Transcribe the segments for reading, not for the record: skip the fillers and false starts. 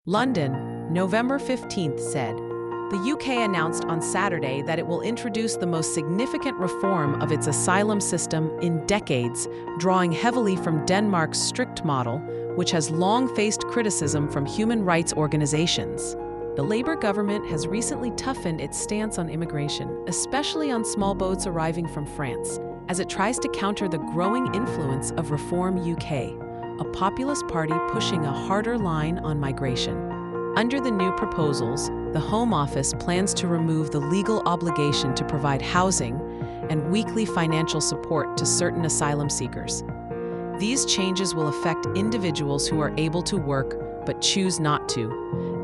London, November 15th said, the UK announced on Saturday that it will introduce the most significant reform of its asylum system in decades, drawing heavily from Denmark's strict model, which has long faced criticism from human rights organizations. The Labour government has recently toughened its stance on immigration, especially on small boats arriving from France, as it tries to counter the growing influence of Reform UK, a populist party pushing a harder line on migration. Under the new proposals, the Home Office plans to remove the legal obligation to provide housing and weekly financial support to certain asylum seekers. These changes will affect individuals who are able to work but choose not to,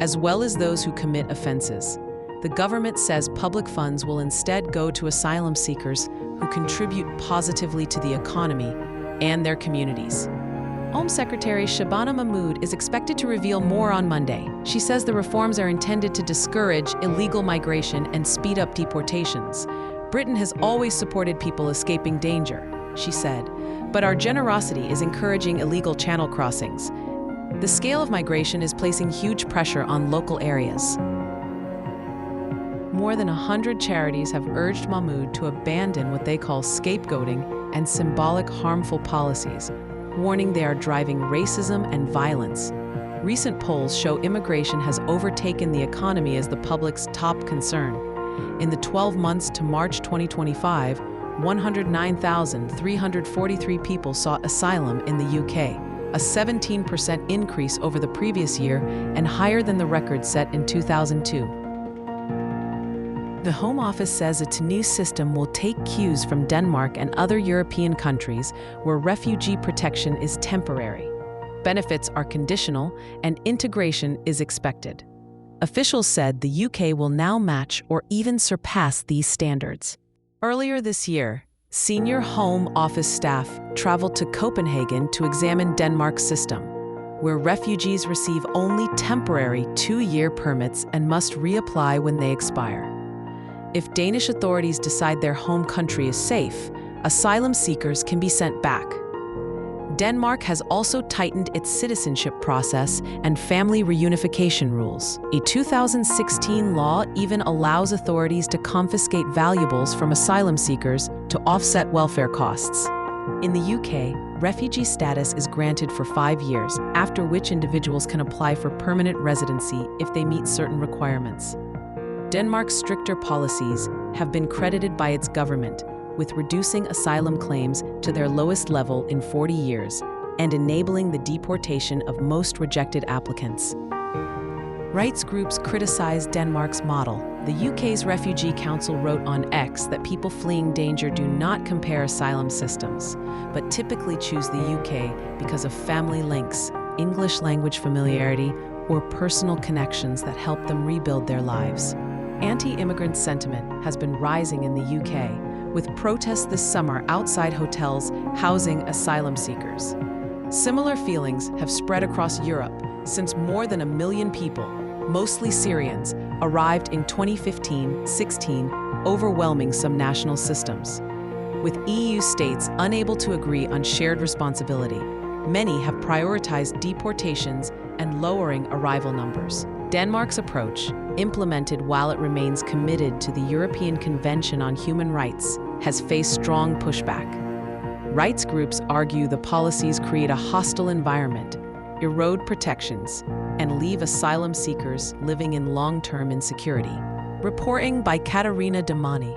as well as those who commit offenses. The government says public funds will instead go to asylum seekers who contribute positively to the economy and their communities. Home Secretary Shabana Mahmood is expected to reveal more on Monday. She says the reforms are intended to discourage illegal migration and speed up deportations. Britain has always supported people escaping danger, she said, but our generosity is encouraging illegal channel crossings. The scale of migration is placing huge pressure on local areas. More than 100 charities have urged Mahmood to abandon what they call scapegoating and symbolic harmful policies, warning they are driving racism and violence. Recent polls show immigration has overtaken the economy as the public's top concern. In the 12 months to March 2025, 109,343 people sought asylum in the UK, a 17% increase over the previous year and higher than the record set in 2002. The Home Office says its new system will take cues from Denmark and other European countries where refugee protection is temporary. Benefits are conditional and integration is expected. Officials said the UK will now match or even surpass these standards. Earlier this year, senior Home Office staff traveled to Copenhagen to examine Denmark's system, where refugees receive only temporary 2-year permits and must reapply when they expire. If Danish authorities decide their home country is safe, asylum seekers can be sent back. Denmark has also tightened its citizenship process and family reunification rules. A 2016 law even allows authorities to confiscate valuables from asylum seekers to offset welfare costs. In the UK, refugee status is granted for 5 years, after which individuals can apply for permanent residency if they meet certain requirements. Denmark's stricter policies have been credited by its government with reducing asylum claims to their lowest level in 40 years and enabling the deportation of most rejected applicants. Rights groups criticize Denmark's model. The UK's Refugee Council wrote on X that people fleeing danger do not compare asylum systems, but typically choose the UK because of family links, English language familiarity, or personal connections that help them rebuild their lives. Anti-immigrant sentiment has been rising in the UK, with protests this summer outside hotels housing asylum seekers. Similar feelings have spread across Europe since more than 1 million people, mostly Syrians, arrived in 2015-16, overwhelming some national systems. With EU states unable to agree on shared responsibility, many have prioritized deportations and lowering arrival numbers. Denmark's approach, implemented while it remains committed to the European Convention on Human Rights, has faced strong pushback. Rights groups argue the policies create a hostile environment, erode protections, and leave asylum seekers living in long-term insecurity. Reporting by Katarina Damani.